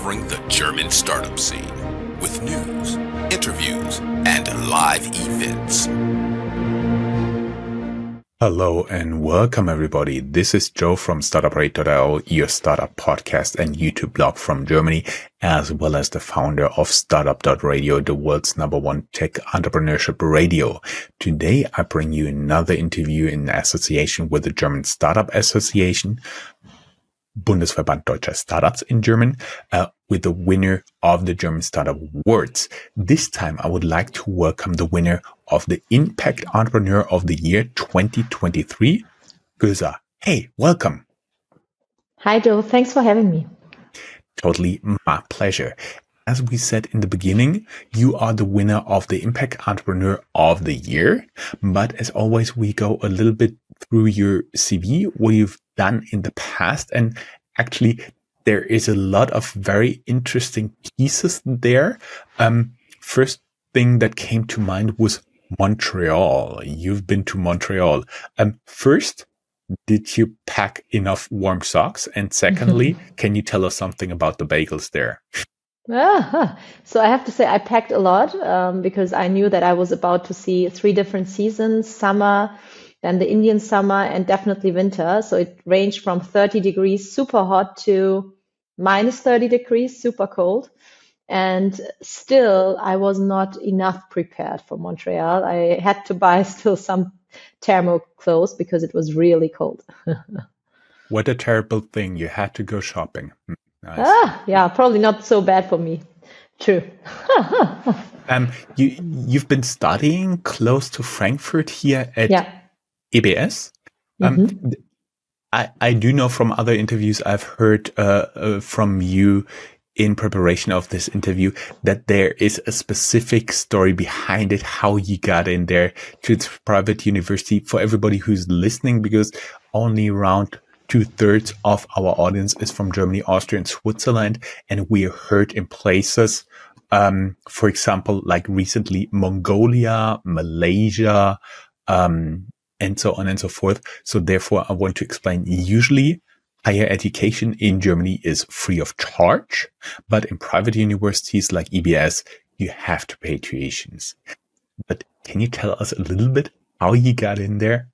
covering the German startup scene with news, interviews, and live events. Hello and welcome everybody. This is Joe from Startuprad.io, your startup podcast and YouTube blog from Germany, as well as the founder of Startup.radio, the world's #1 tech entrepreneurship radio. Today, I bring you another interview in association with the German Startup Association, Bundesverband Deutscher Startups in German, with the winner of the German Startup Awards. This time, I would like to welcome the winner of the Impact Entrepreneur of the Year 2023, Gülsah. Hey, welcome. Hi, Joe. Thanks for having me. Totally my pleasure. As we said in the beginning, you are the winner of the Impact Entrepreneur of the Year. But as always, we go a little bit through your CV, what you've done in the past. And actually, there is a lot of very interesting pieces there. First thing that came to mind was Montreal. You've been to Montreal. First, did you pack enough warm socks? And secondly, can you tell us something about the bagels there? So I have to say I packed a lot because I knew that I was about to see 3 different seasons, summer, then the Indian summer, and definitely winter. So it ranged from 30 degrees, super hot, to minus 30 degrees, super cold. And still, I was not enough prepared for Montreal. I had to buy still some thermal clothes because it was really cold. What a terrible thing. You had to go shopping. Nice. Yeah, probably not so bad for me. True. You've been studying close to Frankfurt here at EBS. I do know from other interviews I've heard from you in preparation of this interview that there is a specific story behind it, how you got in there to its private university, for everybody who's listening, because only around 2/3 of our audience is from Germany, Austria, and Switzerland. And we heard in places, for example, like recently Mongolia, Malaysia, and so on and so forth. So therefore, I want to explain, usually higher education in Germany is free of charge, but in private universities like EBS, you have to pay tuitions. But can you tell us a little bit how you got in there?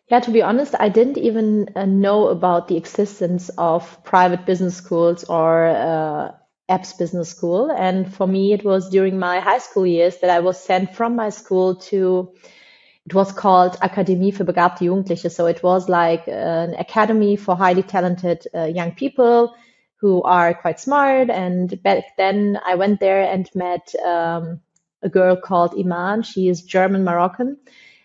Yeah, to be honest, I didn't even know about the existence of private business schools or apps business school. And for me, it was during my high school years that I was sent from my school to, it was called Akademie für begabte Jugendliche. So it was like an academy for highly talented young people who are quite smart. And back then I went there and met a girl called Iman. She is German Moroccan.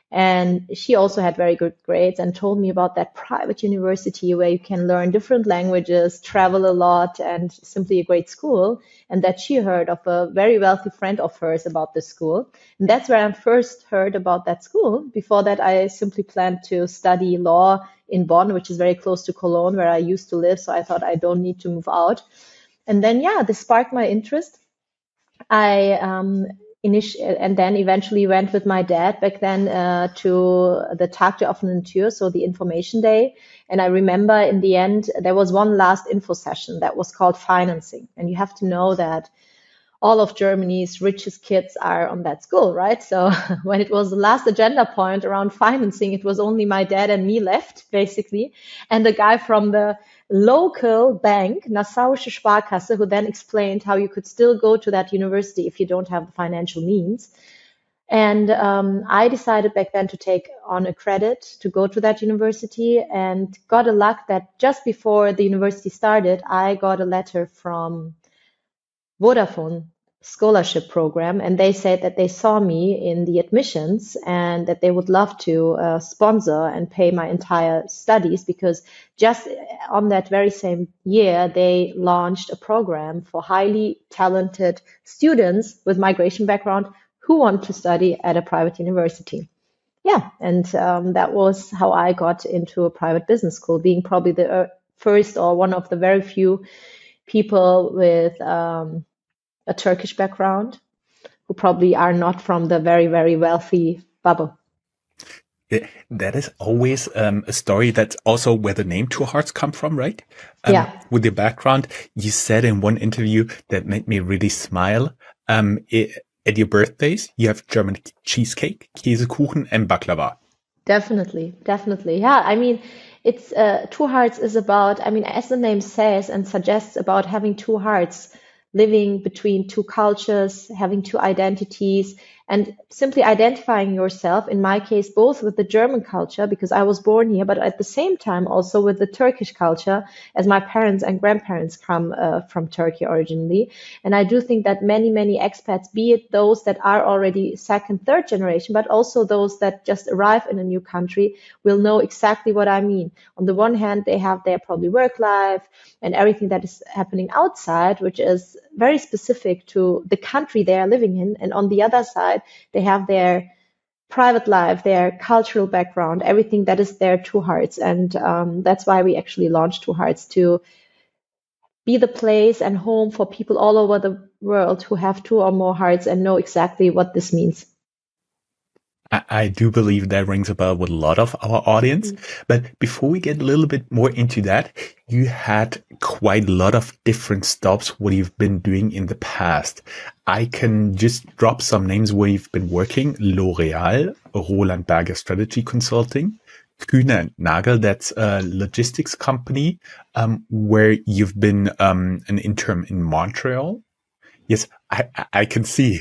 And she also had very good grades and told me about that private university where you can learn different languages, travel a lot, and simply a great school. And that she heard of a very wealthy friend of hers about this school. And that's where I first heard about that school. Before that, I simply planned to study law in Bonn, which is very close to Cologne, where I used to live. So I thought I don't need to move out. And then, this sparked my interest. And then eventually went with my dad back then to the Tag der offenen Tür, so the information day. And I remember in the end, there was one last info session that was called financing. And you have to know that all of Germany's richest kids are on that school, right? So when it was the last agenda point around financing, it was only my dad and me left, basically. And the guy from the local bank, Nassauische Sparkasse, who then explained how you could still go to that university if you don't have the financial means. And I decided back then to take on a credit to go to that university, and got a luck that just before the university started, I got a letter from Vodafone scholarship program, and they said that they saw me in the admissions and that they would love to sponsor and pay my entire studies, because just on that very same year they launched a program for highly talented students with migration background who want to study at a private university. And that was how I got into a private business school, being probably the first or one of the very few people with a Turkish background who probably are not from the very, very wealthy bubble. That is always a story. That's also where the name Two Hearts come from, right? Yeah, With your background, you said in one interview that made me really smile. At your birthdays, you have German cheesecake, Käsekuchen, and baklava. definitely, definitely. Yeah, I mean, it's Two Hearts is about, I mean, as the name says and suggests, about having two hearts, living between two cultures, having two identities, and simply identifying yourself, in my case, both with the German culture, because I was born here, but at the same time also with the Turkish culture, as my parents and grandparents come from Turkey originally. And I do think that many, many expats, be it those that are already second, third generation, but also those that just arrive in a new country, will know exactly what I mean. On the one hand, they have their probably work life and everything that is happening outside, which is very specific to the country they are living in. And on the other side, they have their private life, their cultural background, everything that is their Two Hearts. And that's why we actually launched Two Hearts, to be the place and home for people all over the world who have two or more hearts and know exactly what this means. I do believe that rings a bell with a lot of our audience. But before we get a little bit more into that, you had quite a lot of different stops, what you've been doing in the past. I can just drop some names where you've been working. L'Oreal, Roland Berger Strategy Consulting, Kühne and Nagel, that's a logistics company, where you've been an intern in Montreal. Yes, I can see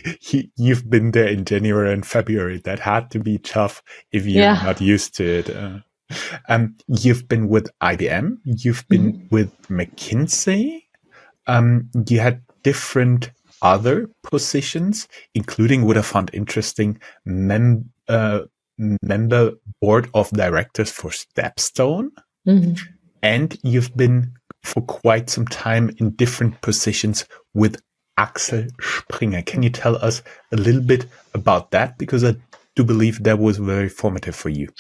you've been there in January and February. That had to be tough if you're Yeah. not used to it. You've been with IBM. You've been Mhm. with McKinsey. You had different other positions, including what I found interesting, member board of directors for Stepstone. Mhm. And you've been for quite some time in different positions with Axel Springer. Can you tell us a little bit about that? Because I do believe that was very formative for you.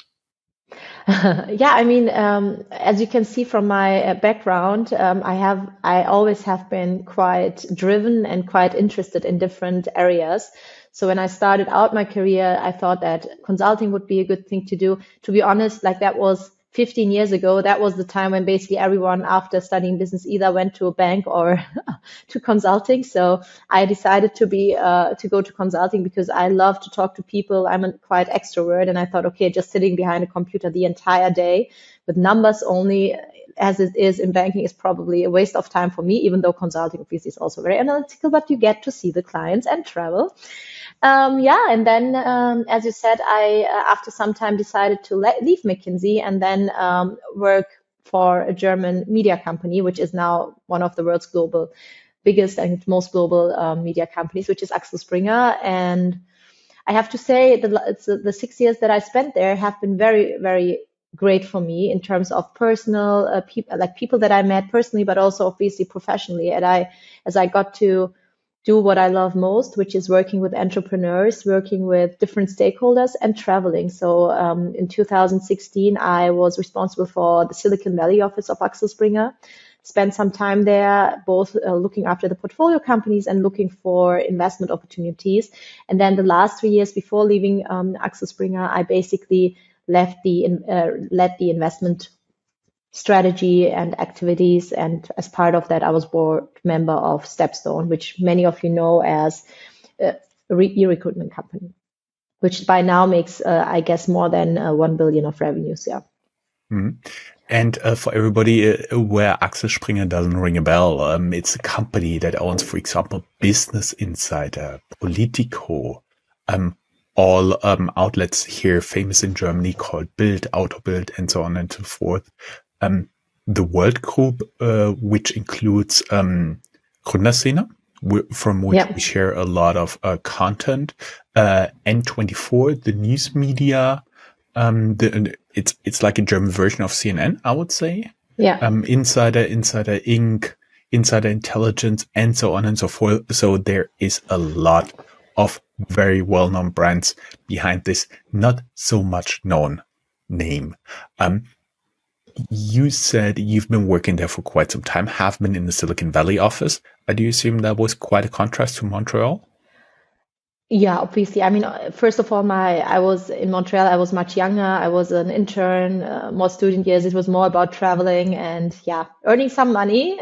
Yeah, I mean, as you can see from my background, I always have been quite driven and quite interested in different areas. So when I started out my career, I thought that consulting would be a good thing to do. To be honest, like that was 15 years ago. That was the time when basically everyone after studying business either went to a bank or to consulting. So I decided to go to consulting because I love to talk to people. I'm a quite extrovert, and I thought, okay, just sitting behind a computer the entire day with numbers only, as it is in banking, is probably a waste of time for me. Even though consulting obviously is also very analytical, but you get to see the clients and travel. Yeah, and then as you said, I after some time decided to leave McKinsey and then work for a German media company, which is now one of the world's global biggest and most global media companies, which is Axel Springer. And I have to say the 6 years that I spent there have been very, very great for me in terms of personal people that I met personally, but also obviously professionally. And as I got to do what I love most, which is working with entrepreneurs, working with different stakeholders, and traveling. So in 2016, I was responsible for the Silicon Valley office of Axel Springer. Spent some time there, both looking after the portfolio companies and looking for investment opportunities. And then the last 3 years before leaving Axel Springer, I basically led the investment strategy and activities. And as part of that, I was board member of Stepstone, which many of you know as a e-recruitment company, which by now makes, I guess, more than 1 billion of revenues. Yeah. Mhm. And for everybody where Axel Springer doesn't ring a bell, it's a company that owns, for example, Business Insider, Politico, all outlets here famous in Germany called Bild, Autobild, and so on and so forth. The World Group, which includes Gründerszene, from which we Yeah. share a lot of content, N24, the news media, it's like a German version of CNN, I would say. Yeah. Insider Inc., Insider Intelligence, and so on and so forth. So there is a lot of very well-known brands behind this not so much known name. You said you've been working there for quite some time, have been in the Silicon Valley office. I do assume that was quite a contrast to Montreal. Yeah, obviously. I mean, first of all, I was in Montreal. I was much younger. I was an intern, more student years. It was more about traveling and yeah, earning some money,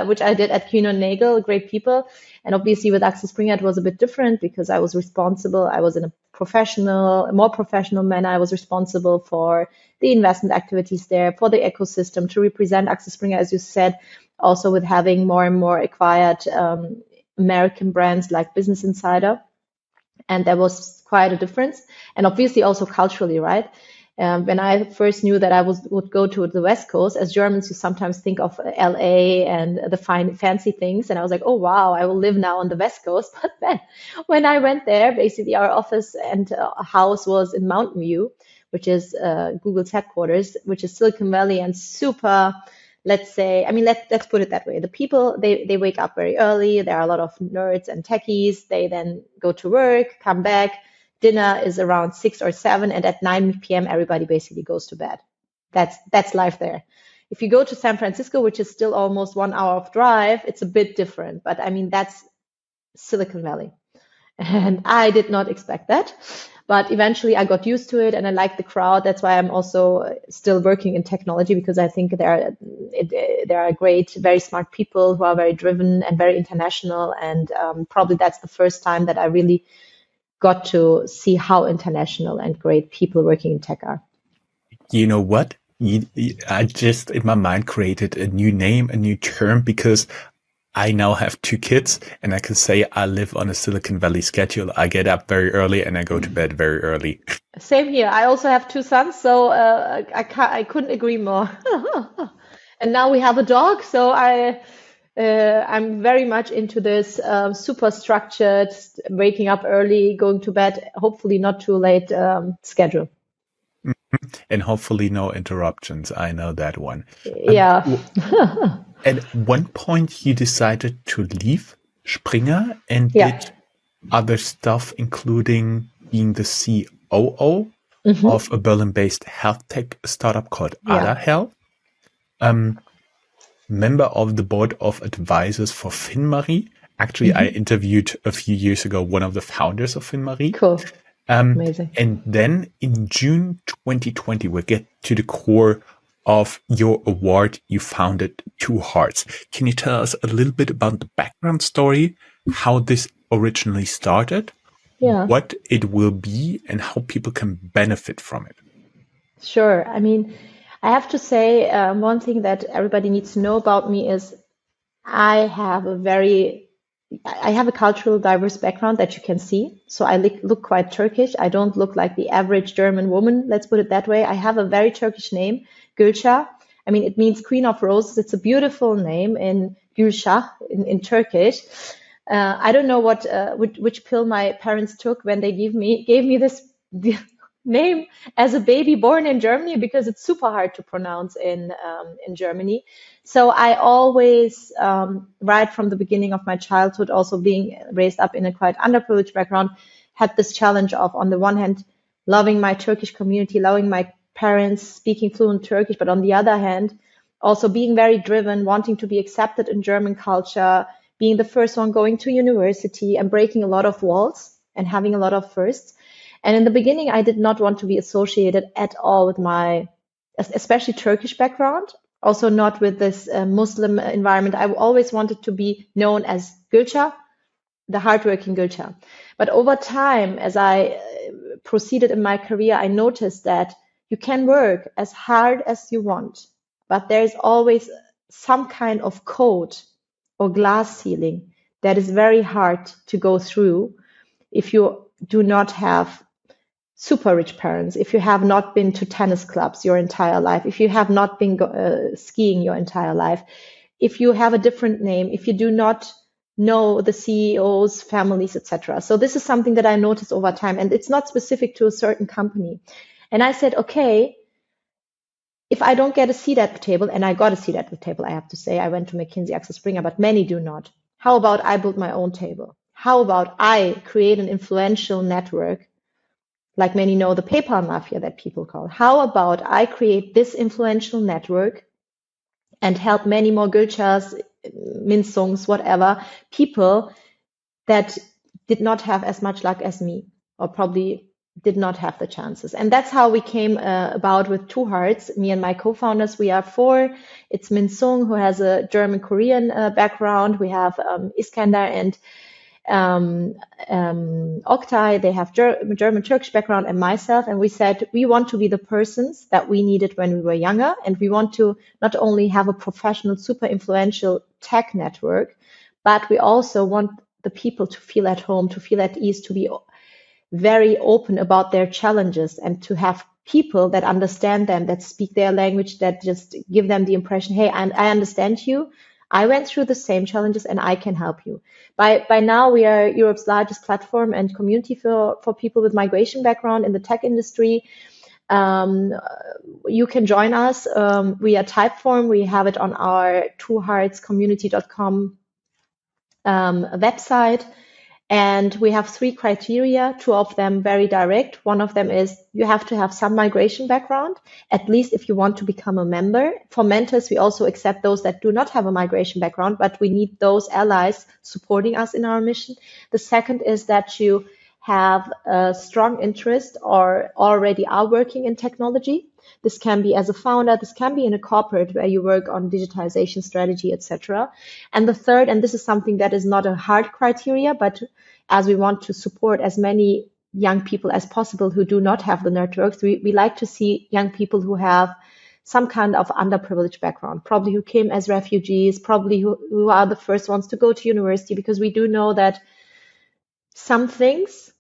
which I did at Kuehne and Nagel, great people. And obviously with Axel Springer, it was a bit different because I was responsible. I was in a more professional manner. I was responsible for the investment activities there, for the ecosystem, to represent Axel Springer, as you said, also with having more and more acquired American brands like Business Insider. And there was quite a difference, and obviously also culturally, right? When I first knew that would go to the West Coast, as Germans, you sometimes think of LA and the fancy things, and I was like, oh wow, I will live now on the West Coast. But then, when I went there, basically our office and house was in Mountain View, which is Google's headquarters, which is Silicon Valley and super, let's say, I mean, let's put it that way. The people, they wake up very early. There are a lot of nerds and techies. They then go to work, come back. Dinner is around 6 or 7, and at 9 p.m. everybody basically goes to bed. That's life there. If you go to San Francisco, which is still almost 1 hour of drive, it's a bit different. But I mean, that's Silicon Valley. And I did not expect that. But eventually I got used to it and I like the crowd. That's why I'm also still working in technology, because I think there are great, very smart people who are very driven and very international. And probably that's the first time that I really got to see how international and great people working in tech are. You know what? I just in my mind created a new name, a new term, because I now have 2 kids and I can say I live on a Silicon Valley schedule. I get up very early and I go to bed very early. Same here. I also have 2 sons, so I couldn't agree more. And now we have a dog, so I'm very much into this super structured, waking up early, going to bed, hopefully not too late schedule. And hopefully no interruptions. I know that one. Yeah. At one point you decided to leave Springer and Yeah. did other stuff, including being the COO of a Berlin-based health tech startup called Yeah. Ada Health. Member of the board of advisors for FinMarie. Actually, I interviewed a few years ago one of the founders of FinMarie. Cool. Amazing. And then in June 2020, we'll get to the core of your award. You founded Two Hearts. Can you tell us a little bit about the background story, how this originally started, Yeah. what it will be, and how people can benefit from it? Sure. I mean, I have to say, one thing that everybody needs to know about me is I have a cultural diverse background that you can see. So I look quite Turkish. I don't look like the average German woman. Let's put it that way. I have a very Turkish name, Gülsah. I mean, it means Queen of Roses. It's a beautiful name in Gülsah in Turkish. I don't know which pill my parents took when they gave me this name as a baby born in Germany, because it's super hard to pronounce in Germany. So I always, right from the beginning of my childhood, also being raised up in a quite underprivileged background, had this challenge of, on the one hand, loving my Turkish community, loving my parents, speaking fluent Turkish, but on the other hand, also being very driven, wanting to be accepted in German culture, being the first one going to university and breaking a lot of walls and having a lot of firsts. And in the beginning, I did not want to be associated at all with my, especially Turkish background, also not with this Muslim environment. I always wanted to be known as Gülsah, the hardworking Gülsah. But over time, as I proceeded in my career, I noticed that you can work as hard as you want, but there is always some kind of code or glass ceiling that is very hard to go through if you do not have super rich parents, if you have not been to tennis clubs your entire life, if you have not been skiing your entire life, if you have a different name, if you do not know the CEOs, families, etc. So this is something that I noticed over time, and it's not specific to a certain company. And I said, okay, if I don't get a seat at the table, and I got a seat at the table, I have to say, I went to McKinsey, Axel Springer, but many do not. How about I build my own table? How about I create an influential network, like many know the PayPal mafia that people call? How about I create this influential network and help many more Gülsahs, Minsungs, whatever, people that did not have as much luck as me, or probably did not have the chances. And that's how we came about with Two Hearts. Me and my co-founders, we are four. It's Min Sung, who has a German-Korean background. We have Iskandar and Oktay, they have German-Turkish background, and myself. And we said, we want to be the persons that we needed when we were younger. And we want to not only have a professional, super influential tech network, but we also want the people to feel at home, to feel at ease, to be very open about their challenges, and to have people that understand them, that speak their language, that just give them the impression, hey, I understand you. I went through the same challenges and I can help you. By now, we are Europe's largest platform and community for people with migration background in the tech industry. You can join us. We are Typeform. We have it on our twoheartscommunity.com website. And we have 3 criteria, 2 of them very direct. One of them is you have to have some migration background, at least if you want to become a member. For mentors, we also accept those that do not have a migration background, but we need those allies supporting us in our mission. The second is that you have a strong interest or already are working in technology. This can be as a founder, this can be in a corporate where you work on digitization strategy, etc. And the third, and this is something that is not a hard criteria, but as we want to support as many young people as possible who do not have the networks, we like to see young people who have some kind of underprivileged background, probably who came as refugees, probably who are the first ones to go to university, because we do know that some things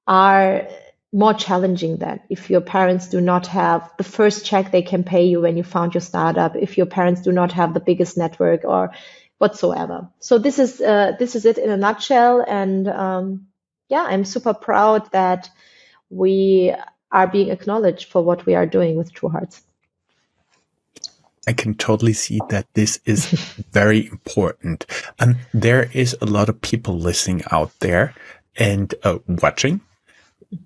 are more challenging than if your parents do not have the first check they can pay you when you found your startup, if your parents do not have the biggest network or whatsoever. So this is it in a nutshell. And I'm super proud that we are being acknowledged for what we are doing with Two Hearts. I can totally see that this is very important. There is a lot of people listening out there and watching.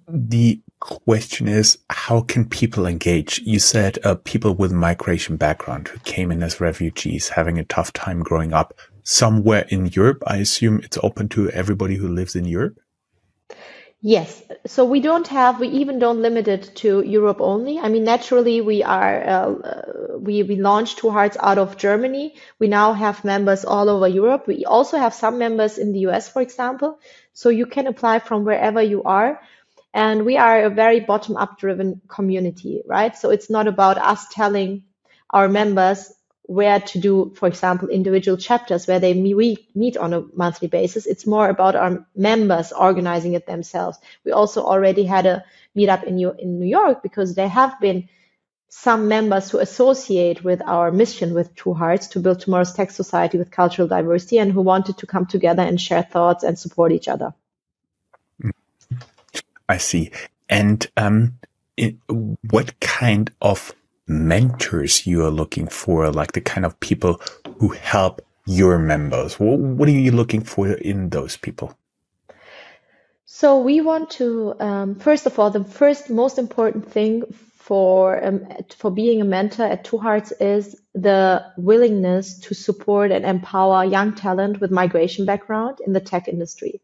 The question is, how can people engage? You said people with migration background who came in as refugees, having a tough time growing up somewhere in Europe. I assume it's open to everybody who lives in Europe? Yes. So we even don't limit it to Europe only. I mean, naturally, we launched Two Hearts out of Germany. We now have members all over Europe. We also have some members in the US, for example. So you can apply from wherever you are. And we are a very bottom-up driven community, right? So it's not about us telling our members where to do, for example, individual chapters where they meet on a monthly basis. It's more about our members organizing it themselves. We also already had a meetup in New York because there have been some members who associate with our mission with Two Hearts to build tomorrow's tech society with cultural diversity and who wanted to come together and share thoughts and support each other. I see. And what kind of mentors you are looking for, like the kind of people who help your members? What are you looking for in those people? So we want to, first of all, the first most important thing for being a mentor at Two Hearts is the willingness to support and empower young talent with migration background in the tech industry.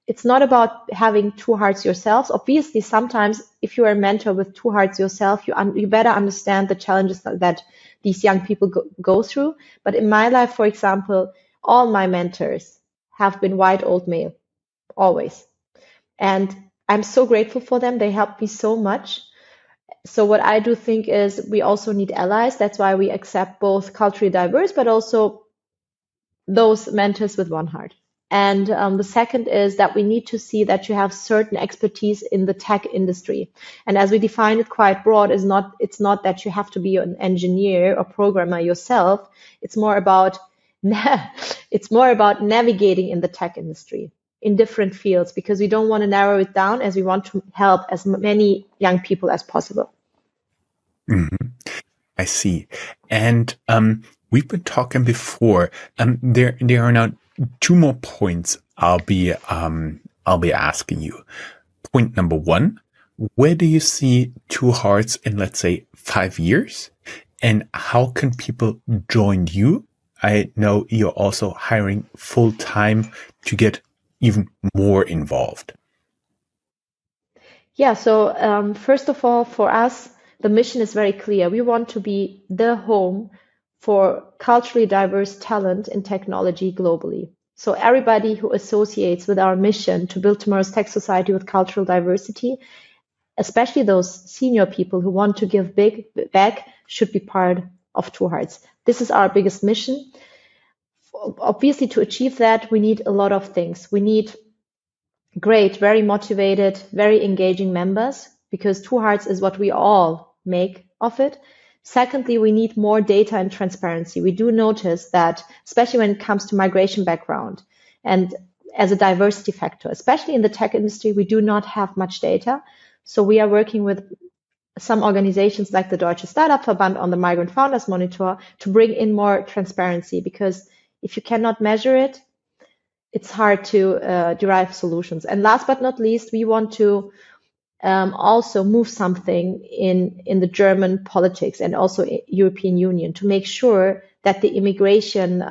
It's not about having Two Hearts yourselves. Obviously, sometimes if you are a mentor with Two Hearts yourself, you better understand the challenges that these young people go through. But in my life, for example, all my mentors have been white old male, always. And I'm so grateful for them. They helped me so much. So what I do think is we also need allies. That's why we accept both culturally diverse, but also those mentors with one heart. And the second is that we need to see that you have certain expertise in the tech industry. And as we define it quite broad, it's not that you have to be an engineer or programmer yourself. It's more about navigating in the tech industry in different fields, because we don't want to narrow it down, as we want to help as many young people as possible. Mm-hmm. I see. And we've been talking before. There are now 2 more points I'll be asking you. Point number 1, where do you see Two Hearts in, let's say, 5 years? And how can people join you? I know you're also hiring full time to get even more involved? Yeah, so first of all, for us, the mission is very clear. We want to be the home for culturally diverse talent in technology globally. So everybody who associates with our mission to build tomorrow's tech society with cultural diversity, especially those senior people who want to give big back, should be part of Two Hearts. This is our biggest mission. Obviously, to achieve that, we need a lot of things. We need great, very motivated, very engaging members, because Two Hearts is what we all make of it. Secondly, we need more data and transparency. We do notice that, especially when it comes to migration background and as a diversity factor, especially in the tech industry, we do not have much data. So we are working with some organizations like the Deutsche Startup-Verband on the Migrant Founders Monitor to bring in more transparency, because if you cannot measure it, it's hard to derive solutions. And last but not least, we want to also move something in the German politics and also European Union to make sure that the immigration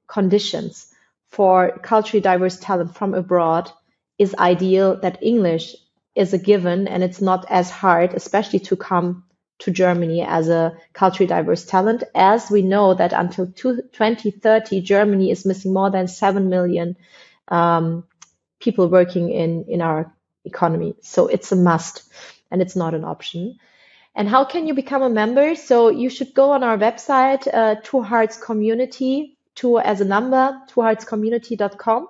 conditions for culturally diverse talent from abroad is ideal, that English is a given and it's not as hard, especially to come to Germany as a culturally diverse talent, as we know that until 2030, Germany is missing more than 7 million people working in our economy. So it's a must and it's not an option. And how can you become a member? So you should go on our website, Two Hearts Community, two as a number, twoheartscommunity.com.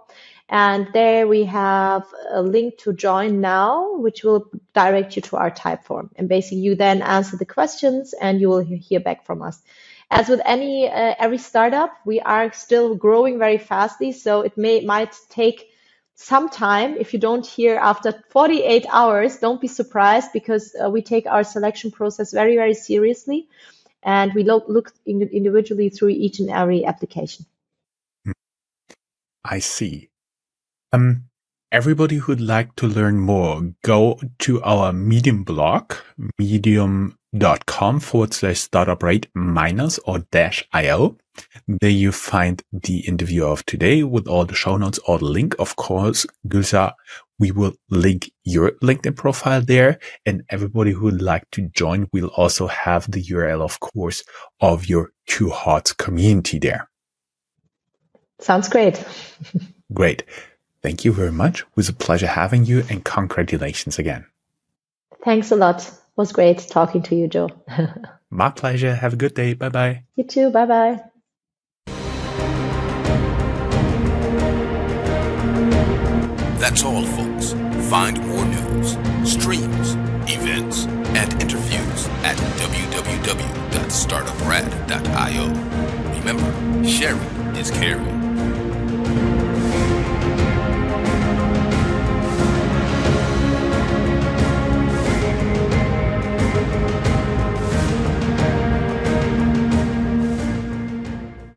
And there we have a link to join now, which will direct you to our type form. And basically you then answer the questions and you will hear back from us. As with every startup, we are still growing very fastly. So it might take some time. If you don't hear after 48 hours, don't be surprised, because we take our selection process very, very seriously. And we look individually through each and every application. I see. Everybody who'd like to learn more, go to our Medium blog, medium.com/startuprad-io. There you find the interview of today with all the show notes, or the link. Of course, Gülsah, we will link your LinkedIn profile there, and everybody who'd like to join will also have the URL, of course, of your Two Hearts community there. Sounds great. Great. Thank you very much. It was a pleasure having you, and congratulations again. Thanks a lot. It was great talking to you, Joe. My pleasure. Have a good day. Bye-bye. You too. Bye-bye. That's all, folks. Find more news, streams, events, and interviews at www.startuprad.io. Remember, sharing is caring.